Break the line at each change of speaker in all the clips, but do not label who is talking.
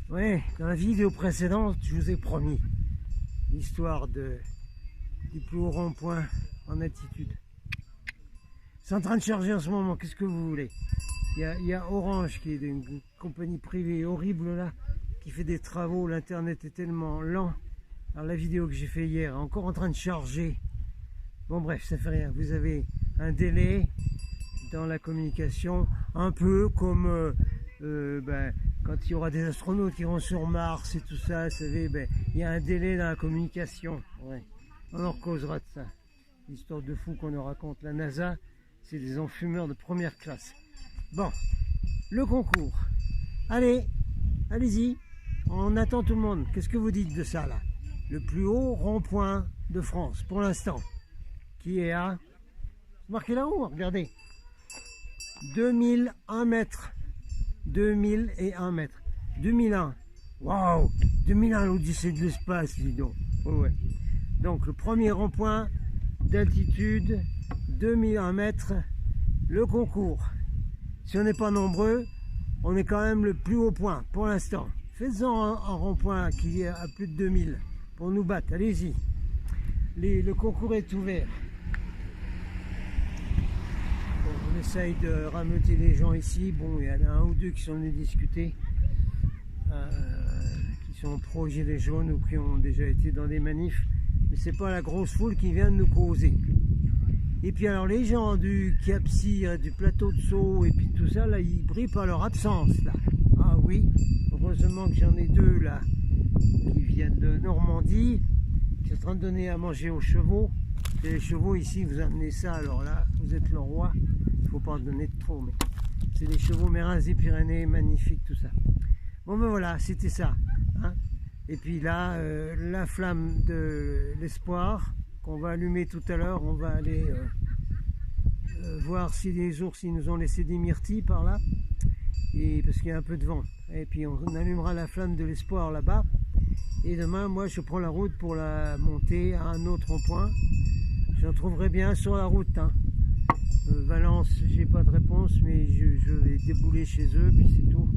Ouais, dans la vidéo précédente, je vous ai promis l'histoire du plus haut rond-point en altitude. C'est en train de charger en ce moment, qu'est-ce que vous voulez? Il y a Orange qui est une compagnie privée horrible là, qui fait des travaux, l'internet est tellement lent. Alors la vidéo que j'ai fait hier est encore en train de charger. Bon bref, ça fait rien, vous avez un délai dans la communication, un peu comme quand il y aura des astronautes qui vont sur Mars et tout ça, vous savez, il y a un délai dans la communication. Ouais. On en causera de ça. L'histoire de fou qu'on nous raconte. La NASA, c'est des enfumeurs de première classe. Bon, le concours. Allez, allez-y. On attend tout le monde. Qu'est-ce que vous dites de ça, là? Le plus haut rond-point de France, pour l'instant. Qui est à... Marqué là-haut, regardez. 2001 mètres. 2001 mètres. 2001. Waouh! 2001, l'Odyssée de l'espace, dis donc. Oh ouais. Donc, le premier rond-point d'altitude, 2001 mètres, le concours. Si on n'est pas nombreux, on est quand même le plus haut point pour l'instant. Faites-en un rond-point qui est à plus de 2000 pour nous battre. Allez-y. Le concours est ouvert. Bon, on essaye de rameuter les gens ici. Bon, il y en a un ou deux qui sont venus discuter, qui sont pro gilets jaunes ou qui ont déjà été dans des manifs. Mais c'est pas la grosse foule qui vient de nous causer. Et puis alors les gens du Cap-Cyr, du plateau de Sceaux et puis tout ça, là, ils brillent par leur absence, là. Ah oui, heureusement que j'en ai deux, là, qui viennent de Normandie, qui sont en train de donner à manger aux chevaux. Et les chevaux ici, vous amenez ça, alors là, vous êtes le roi. Il faut pas en donner de trop, mais c'est des chevaux Mérins des Pyrénées, magnifiques, tout ça. Bon ben voilà, c'était ça. Hein. Et puis là, la flamme de l'espoir qu'on va allumer tout à l'heure, on va aller voir si les ours ils nous ont laissé des myrtilles par là, et parce qu'il y a un peu de vent. Et puis on allumera la flamme de l'espoir là-bas. Et demain, moi, je prends la route pour la monter à un autre rond-point. J'en trouverai bien sur la route. Hein. Valence, j'ai pas de réponse, mais je vais débouler chez eux, puis c'est tout.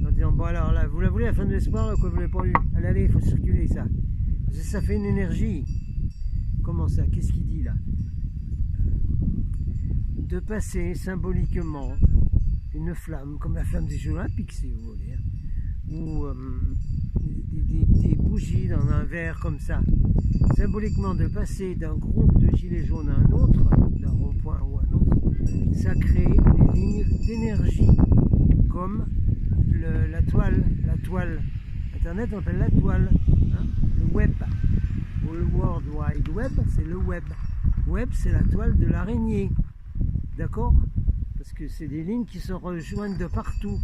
En disant, bon alors là, vous la voulez la flamme de l'espoir, quoi, vous l'avez pas eu. Allez, allez, il faut circuler ça. Parce que ça fait une énergie. Comment ça? Qu'est-ce qu'il dit là? De passer symboliquement une flamme, comme la flamme des Jeux Olympiques, si vous voulez, hein, ou des bougies dans un verre comme ça, symboliquement de passer d'un groupe de gilets jaunes à un autre, d'un rond-point ou à un autre, ça crée des lignes d'énergie, comme la toile, Internet on appelle la toile, hein, le web. Le World Wide Web, c'est le web. Web, c'est la toile de l'araignée. D'accord? Parce que c'est des lignes qui se rejoignent de partout.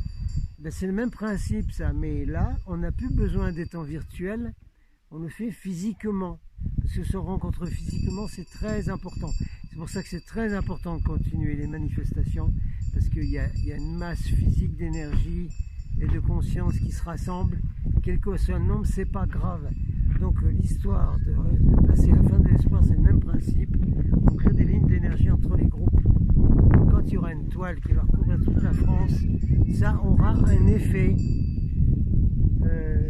Ben, c'est le même principe, ça. Mais là, on n'a plus besoin d'être en virtuel. On le fait physiquement. Parce que se rencontrer physiquement, c'est très important. C'est pour ça que c'est très important de continuer les manifestations. Parce qu'il y a une masse physique d'énergie et de conscience qui se rassemble. Quel que soit le nombre, c'est pas grave. Donc l'histoire de passer la fin de l'espoir, c'est le même principe. On crée des lignes d'énergie entre les groupes. Et quand il y aura une toile qui va recouvrir toute la France, ça aura un effet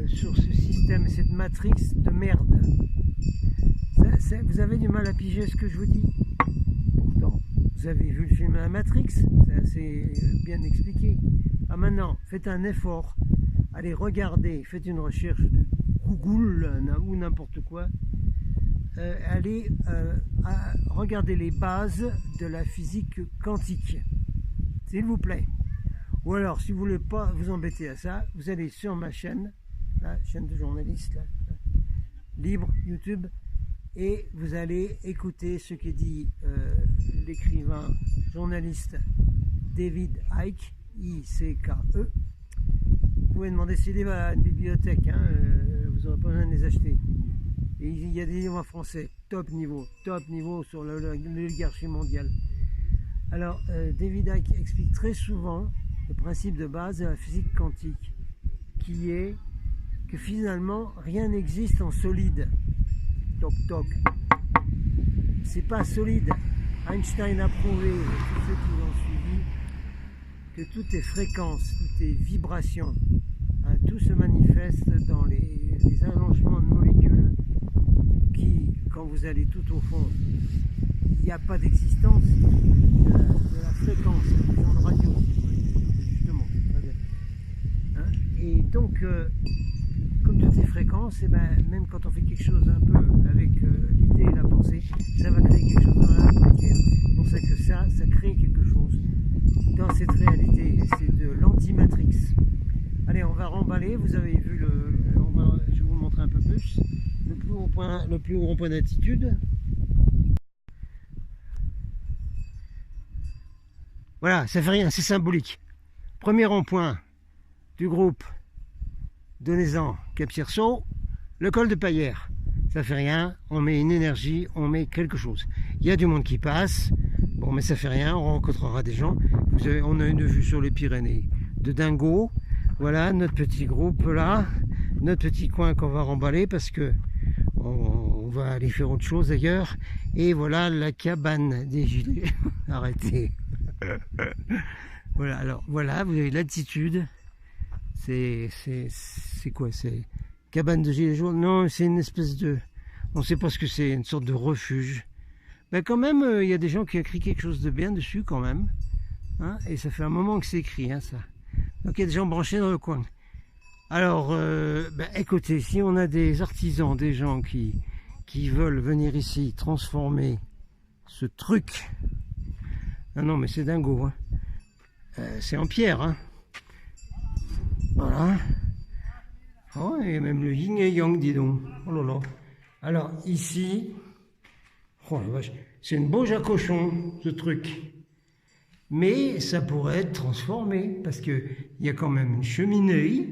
sur ce système, cette matrix de merde. Vous avez du mal à piger ce que je vous dis. Pourtant, vous avez vu le film La Matrix, c'est assez bien expliqué. Ah maintenant, faites un effort. Allez, regardez, faites une recherche de Google ou n'importe quoi. Allez regarder les bases de la physique quantique, s'il vous plaît. Ou alors, si vous ne voulez pas vous embêter à ça, vous allez sur ma chaîne, la chaîne de journaliste, là, libre, YouTube, et vous allez écouter ce que dit l'écrivain journaliste David Icke, I-C-K-E. Vous pouvez demander ces livres à une bibliothèque, hein, vous n'aurez pas besoin de les acheter. Et il y a des livres en français, top niveau sur l'oligarchie mondiale. Alors, David Icke explique très souvent le principe de base de la physique quantique, qui est que finalement, rien n'existe en solide. Toc toc. C'est pas solide. Einstein a prouvé, tous ceux qui l'ont suivi, que tout est fréquence, tout est vibration. Un tout se manifeste dans les allongements de molécules qui, quand vous allez tout au fond, il n'y a pas d'existence de la fréquence, de l'onde radio, justement. Hein? Et donc, comme toutes ces fréquences, et ben, même quand on fait quelque chose un peu avec l'idée et la pensée, ça va créer quelque chose dans la matière. C'est pour ça que ça crée quelque chose dans cette réalité. C'est de l'antimatrix. Allez, on va remballer. Vous avez vu je vais vous montrer un peu plus. Le plus haut rond-point d'altitude. Voilà, ça fait rien, c'est symbolique. Premier rond-point du groupe, donnez-en Cap-Circeau, le col de Paillère. Ça fait rien, on met une énergie, on met quelque chose. Il y a du monde qui passe, bon mais ça fait rien, on rencontrera des gens. On a une vue sur les Pyrénées de dingo. Voilà notre petit groupe là, notre petit coin qu'on va remballer parce que on va aller faire autre chose ailleurs. Et voilà la cabane des gilets. Arrêtez. Voilà, alors voilà, vous avez l'altitude. C'est quoi? C'est cabane de gilets jaunes? Non, c'est une espèce de... On ne sait pas ce que c'est, une sorte de refuge. Mais quand même, il y a des gens qui ont écrit quelque chose de bien dessus quand même. Hein, et ça fait un moment que c'est écrit, hein, ça. Donc il y a des gens branchés dans le coin. Alors, écoutez, si on a des artisans, des gens qui veulent venir ici transformer ce truc... Non, mais c'est dingo, hein. C'est en pierre, hein. Voilà. Oh, et même le yin et yang, dis donc. Oh là là. Alors, ici, oh la vache, c'est une beau jacochon, ce truc. Mais ça pourrait être transformé, parce qu'il y a quand même une cheminée.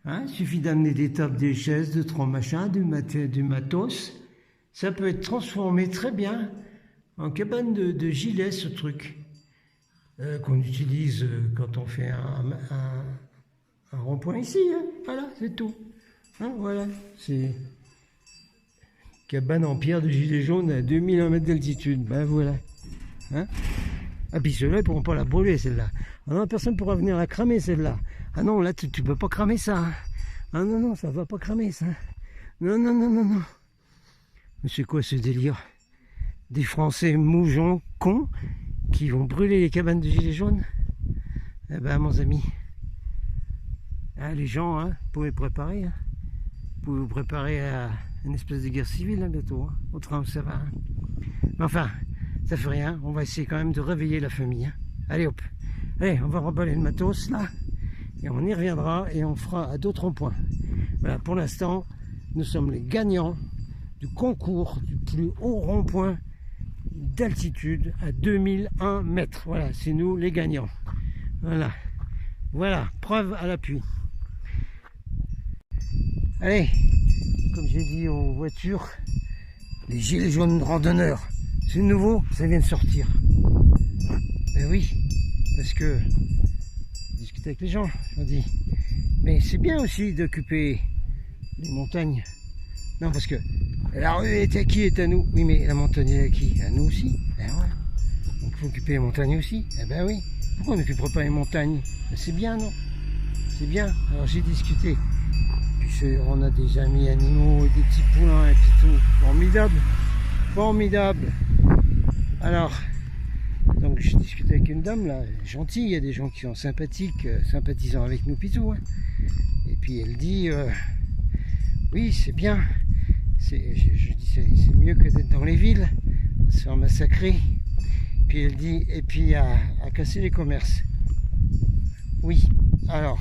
Hein, il suffit d'amener des tables, des chaises, de trois machins, du matos. Ça peut être transformé très bien en cabane de gilet, ce truc. Qu'on utilise quand on fait un rond-point ici. Hein. Voilà, c'est tout. Hein, voilà, c'est cabane en pierre de gilet jaune à 2001 mètres d'altitude. Ben voilà. Hein. Ah, puis ceux-là, ils ne pourront pas la brûler, celle-là. Ah non, personne ne pourra venir la cramer, celle-là. Ah non, là, tu ne peux pas cramer ça. Hein. Ah non, non, ça ne va pas cramer, ça. Non, non, non, non, non. Mais c'est quoi ce délire? Des Français moujons, cons, qui vont brûler les cabanes de gilets jaunes? Eh ben, mon ami, ah, les gens, hein, vous pouvez préparer. Hein. Vous pouvez vous préparer à une espèce de guerre civile, hein, bientôt. Hein, au train où ça va. Hein. Mais enfin, ça fait rien. On va essayer quand même de réveiller la famille. Hein. Allez, hop. Allez, on va remballer le matos, là. Et on y reviendra et on fera à d'autres ronds-points. Voilà, pour l'instant, nous sommes les gagnants du concours du plus haut rond-point d'altitude à 2001 mètres. Voilà, c'est nous les gagnants. Voilà. Voilà, preuve à l'appui. Allez, comme j'ai dit aux voitures, les gilets jaunes randonneurs, c'est nouveau, ça vient de sortir. Ben oui, parce que discuter avec les gens, on dit, mais c'est bien aussi d'occuper les montagnes. Non, parce que la rue est à qui? Est à nous. Oui, mais la montagne est à qui? À nous aussi. Ben ouais. Donc il faut occuper les montagnes aussi. Eh ben oui. Pourquoi on n'occuperait pas les montagnes? Ben, c'est bien, non? C'est bien. Alors j'ai discuté. Puis on a des amis animaux, des petits poulains et puis tout. Formidable. Formidable. Alors, donc j'ai discuté avec une dame là, gentille. Il y a des gens qui sont sympathiques, sympathisants avec nous puis tout. Hein. Et puis elle dit, oui, c'est bien. Je dis c'est mieux que d'être dans les villes, à se faire massacrer. Puis elle dit, et puis à casser les commerces. Oui, alors,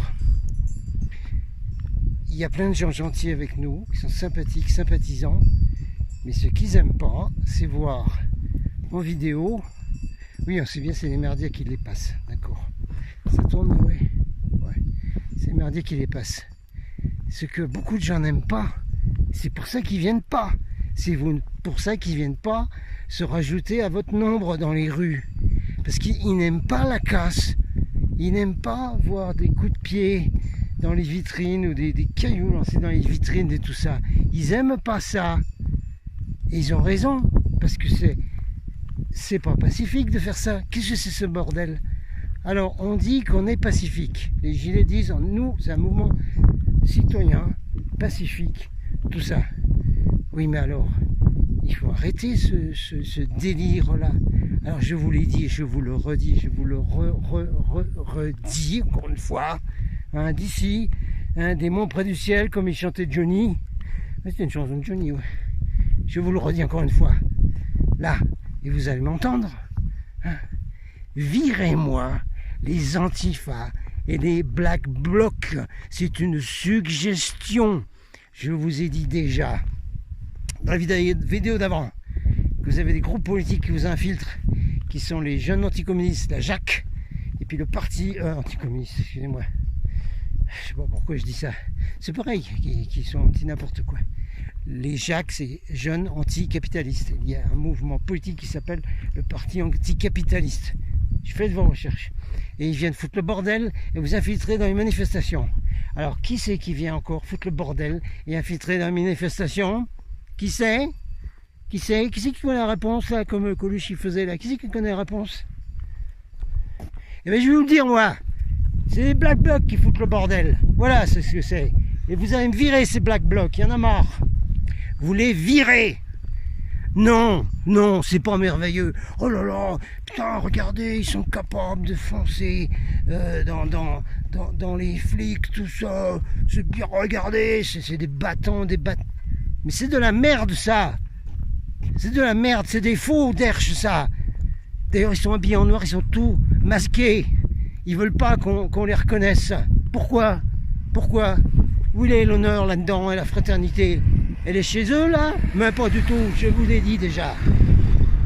il y a plein de gens gentils avec nous, qui sont sympathiques, sympathisants, mais ce qu'ils n'aiment pas, c'est voir en vidéo, oui on sait bien c'est les merdiers qui les passent, d'accord. Ça tourne, oui. Ouais. C'est les merdiers qui les passent. Ce que beaucoup de gens n'aiment pas, c'est pour ça qu'ils viennent pas. C'est pour ça qu'ils viennent pas se rajouter à votre nombre dans les rues. Parce qu'ils n'aiment pas la casse. Ils n'aiment pas voir des coups de pied dans les vitrines ou des cailloux lancés dans les vitrines et tout ça. Ils n'aiment pas ça. Et ils ont raison. Parce que c'est pas pacifique de faire ça. Qu'est-ce que c'est ce bordel? Alors, on dit qu'on est pacifique. Les gilets disent, nous, c'est un mouvement citoyen, pacifique, tout ça. Oui, mais alors, il faut arrêter ce délire-là. Alors, je vous l'ai dit, je vous le redis, je vous le redis, encore une fois, hein, d'ici, hein, des monts près du ciel, comme il chantait Johnny. C'était une chanson de Johnny, ouais. Je vous le redis encore une fois. Là, et vous allez m'entendre, hein. Virez-moi les antifas et les black blocs. C'est une suggestion. Je vous ai dit déjà, dans la vidéo d'avant, que vous avez des groupes politiques qui vous infiltrent, qui sont les jeunes anticommunistes, la JAC, et puis le parti anticommuniste, excusez-moi. Je sais pas pourquoi je dis ça. C'est pareil, qui sont anti n'importe quoi. Les JAC, c'est jeunes anticapitalistes. Il y a un mouvement politique qui s'appelle le parti anticapitaliste. Je fais de vos recherches. Et ils viennent foutre le bordel et vous infiltrer dans les manifestations. Alors, qui c'est qui vient encore foutre le bordel et infiltrer dans les manifestations? Qui c'est? Qui c'est? Qui c'est qui connaît la réponse, là, comme Coluche il faisait, là? Qui c'est qui connaît la réponse? Eh bien, je vais vous le dire, moi. C'est les Black Blocs qui foutent le bordel. Voilà, c'est ce que c'est. Et vous allez me virer, ces Black Blocs. Il y en a marre. Vous les virez. Non, non, c'est pas merveilleux. Oh là là, putain, regardez, ils sont capables de foncer dans les flics, tout ça. C'est bien, regardez, c'est des bâtons, Mais c'est de la merde, ça. C'est de la merde, c'est des faux derches, ça. D'ailleurs, ils sont habillés en noir, ils sont tous masqués. Ils veulent pas qu'on les reconnaisse. Pourquoi? Pourquoi? Où est l'honneur là-dedans et la fraternité? Elle est chez eux, là? Mais pas du tout, je vous l'ai dit déjà.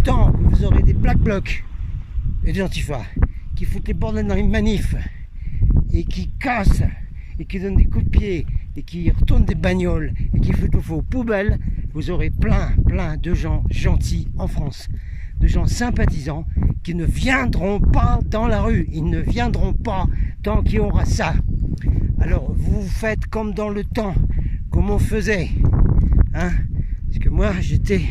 Tant que vous aurez des Black Blocs et des antifas qui foutent les bordels dans les manifs et qui cassent et qui donnent des coups de pied et qui retournent des bagnoles et qui foutent le feu aux poubelles, vous aurez plein de gens gentils en France, de gens sympathisants qui ne viendront pas dans la rue. Ils ne viendront pas tant qu'il y aura ça. Alors vous faites comme dans le temps, comme on faisait. Hein? Parce que moi j'étais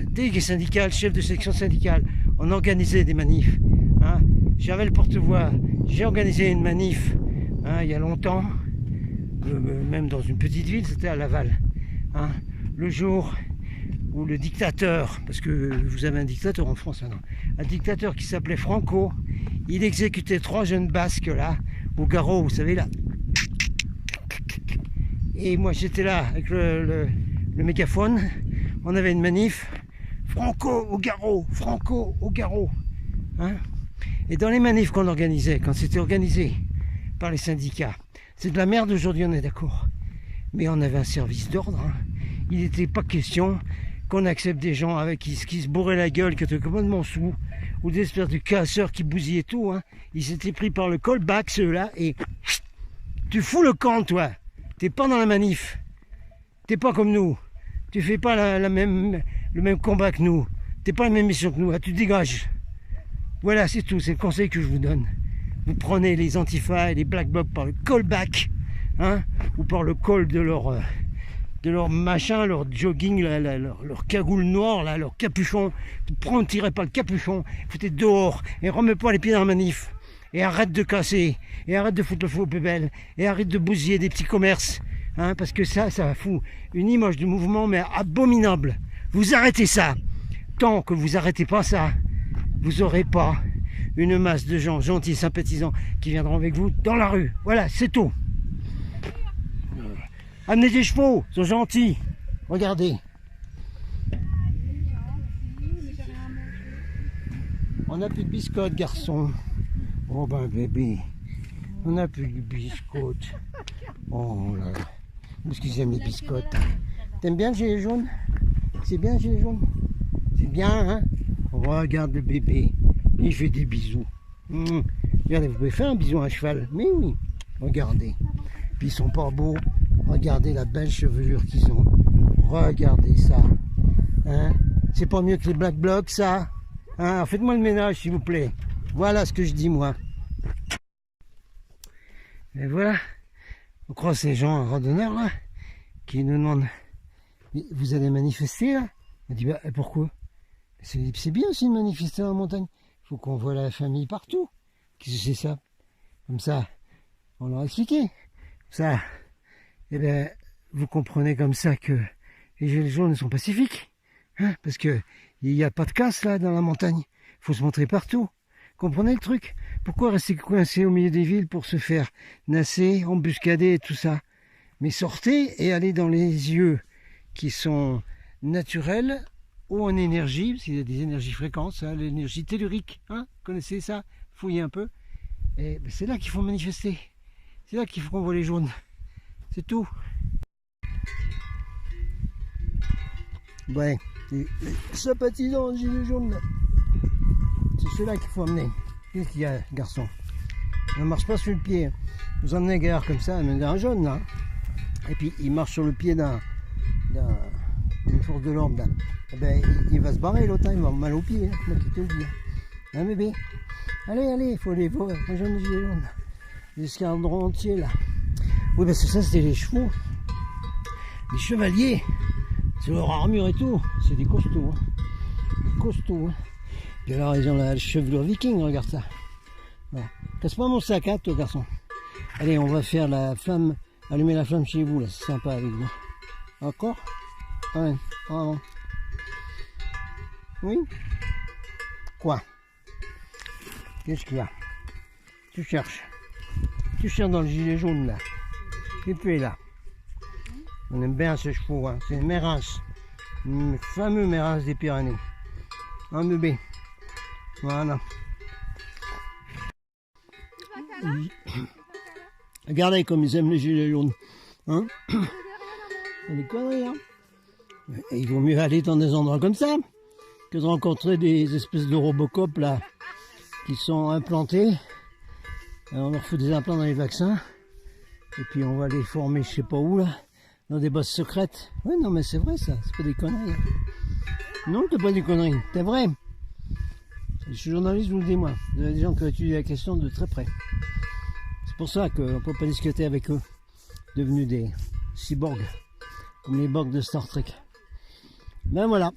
délégué syndical, chef de section syndicale, on organisait des manifs. Hein? J'avais le porte-voix, j'ai organisé une manif hein, il y a longtemps, même dans une petite ville, c'était à Laval. Hein? Le jour où le dictateur, parce que vous avez un dictateur en France maintenant, un dictateur qui s'appelait Franco, il exécutait 3 jeunes basques là, au garrot, vous savez là. Et moi j'étais là avec le mégaphone, on avait une manif, Franco au garrot, Franco au garrot. Hein? Et dans les manifs qu'on organisait, quand c'était organisé par les syndicats, c'est de la merde aujourd'hui, on est d'accord. Mais on avait un service d'ordre, hein. Il n'était pas question qu'on accepte des gens avec qui se bourraient la gueule, qui étaient complètement sous, ou des espèces de casseurs qui bousillaient tout. Hein. Ils s'étaient pris par le callback, ceux-là, et tu fous le camp, toi. T'es pas dans la manif. T'es pas comme nous. Tu fais pas le même combat que nous. T'es pas la même mission que nous. Ah, tu dégages. Voilà, c'est tout. C'est le conseil que je vous donne. Vous prenez les antifas et les black blocs par le callback, hein, ou par le col de leur machin, leur jogging, leur cagoule noire, là, leur capuchon. Tirez pas le capuchon, foutez dehors et remets pas les pieds dans la manif. Et arrête de casser, et arrête de foutre le feu aux poubelles, et arrête de bousiller des petits commerces, hein, parce que ça fout une image de mouvement, mais abominable. Vous arrêtez ça. Tant que vous arrêtez pas ça, vous n'aurez pas une masse de gens gentils, sympathisants, qui viendront avec vous dans la rue. Voilà, c'est tout. Amenez des chevaux, ils sont gentils. Regardez. On n'a plus de biscottes, garçon. Oh ben bébé, on n'a plus de biscottes. Oh là là. Parce qu'ils aiment les biscottes. T'aimes bien le gilet jaune? C'est bien le gilet jaune? C'est bien, hein? Regarde le bébé. Il fait des bisous. Regardez, vous pouvez faire un bisou à un cheval. Mais oui, regardez. Puis ils sont pas beaux. Regardez la belle chevelure qu'ils ont. Regardez ça. Hein? C'est pas mieux que les Black Blocs, ça? Hein? Faites-moi le ménage, s'il vous plaît. Voilà ce que je dis, moi. Et voilà. On croise ces gens randonneurs, là, qui nous demandent, vous allez manifester, là? On dit, bah, pourquoi? C'est bien aussi de manifester en montagne. Il faut qu'on voit la famille partout. Qu'est-ce que c'est ça? Comme ça, on leur a expliqué. Ça, eh bien, vous comprenez comme ça que les gilets jaunes sont pacifiques. Hein, parce que il n'y a pas de casse là dans la montagne. Il faut se montrer partout. Comprenez le truc? Pourquoi rester coincé au milieu des villes pour se faire nasser, embuscader et tout ça? Mais sortez et allez dans les lieux qui sont naturels, haut en énergie, parce qu'il y a des énergies fréquentes, hein, l'énergie tellurique, hein, vous connaissez ça? Fouillez un peu. Et c'est là qu'il faut manifester. C'est là qu'il faut qu'on voit les jaunes. C'est tout. Ouais, les sympathisants gilets jaunes, c'est ceux-là qu'il faut amener. Qu'est-ce qu'il y a, garçon? On ne marche pas sur le pied. Vous emmenez un gars comme ça, un jaune là. Et puis il marche sur le pied d'une force de l'ordre là. Eh ben, il va se barrer l'autre, il va avoir mal au pied, hein, moi qui te le dis. Hein bébé? Allez, il faut les voir. Moi j'en ai gilets jaunes. Les escadrons entiers là. Oui, parce que ça c'était les chevaux. Les chevaliers. C'est leur armure et tout. C'est des costauds. Hein. Des costauds. Hein. Puis alors ils ont la chevelure viking, regarde ça. Voilà. Casse pas mon sac, hein, toi garçon. Allez, on va faire la flamme. Allumer la flamme chez vous là, c'est sympa avec vous. Encore? Ouais, vraiment. Oui? Quoi? Qu'est-ce qu'il y a? Tu cherches dans le gilet jaune là. Et puis là. On aime bien ces chevaux, hein. C'est une Mérins. Le fameux Mérins des Pyrénées. Un bébé. Voilà. Regardez comme ils aiment les gilets jaunes. Hein? C'est des conneries, hein? Et il vaut mieux aller dans des endroits comme ça que de rencontrer des espèces de Robocop là qui sont implantés. Alors on leur fout des implants dans les vaccins. Et puis on va les former je sais pas où là, dans des bases secrètes. Oui non mais c'est vrai ça, c'est pas des conneries. Hein. Non c'est pas des conneries, c'est vrai. Je suis journaliste, je vous le dis moi. Il y a des gens qui ont étudié la question de très près. C'est pour ça qu'on ne peut pas discuter avec eux, devenus des cyborgs, comme les borgs de Star Trek. Ben voilà.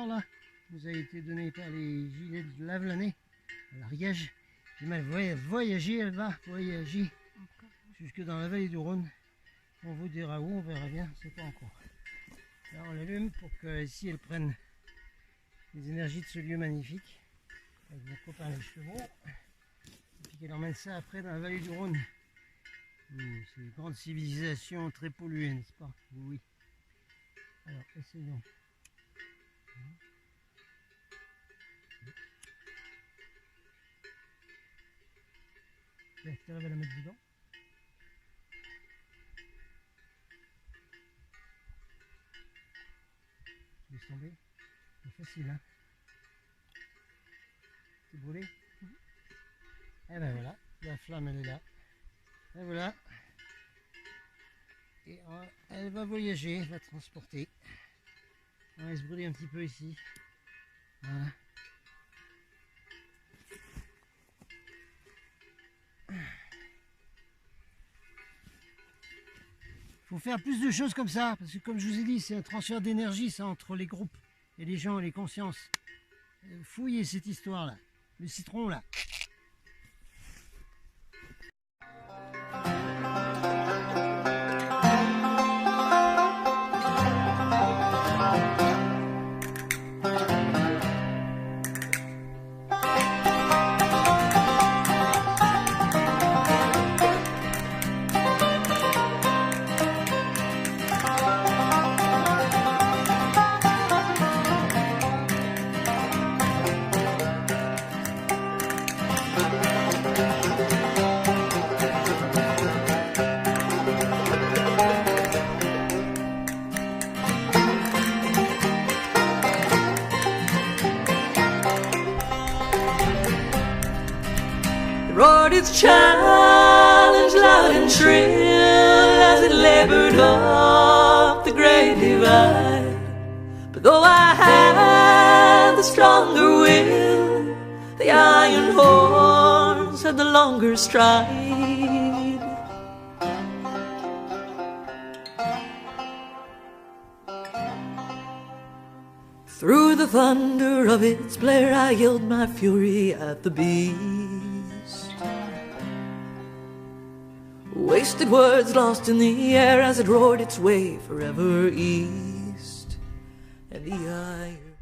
Là, vous avez été donné par les gilets de lave-l'année à l'Ariège. J'ai mal voyagé, elle va voyager jusque dans la vallée du Rhône. On vous dira où, on verra bien, c'est pas encore. Alors on l'allume pour que ici elle prenne les énergies de ce lieu magnifique avec mon copain les chevaux, et puis qu'elle emmène ça après dans la vallée du Rhône. C'est une grande civilisation très polluée, n'est-ce pas? Oui. Alors essayons. Tu arrives à la mettre dedans. Laisse tomber. C'est facile, hein. C'est brûlé. Et ben voilà, la flamme elle est là. Et voilà. Et elle va voyager, elle va transporter. On va se brûler un petit peu ici. Voilà. Il faut faire plus de choses comme ça, parce que comme je vous ai dit, c'est un transfert d'énergie ça entre les groupes et les gens et les consciences. Fouillez cette histoire là, le citron là.
challenge loud and shrill as it labored up the great divide. But though I had the stronger will, the iron horse had the longer stride. Through the thunder of its blare I yelled my fury at the beast. Wasted words lost in the air as it roared its way forever east. And the iron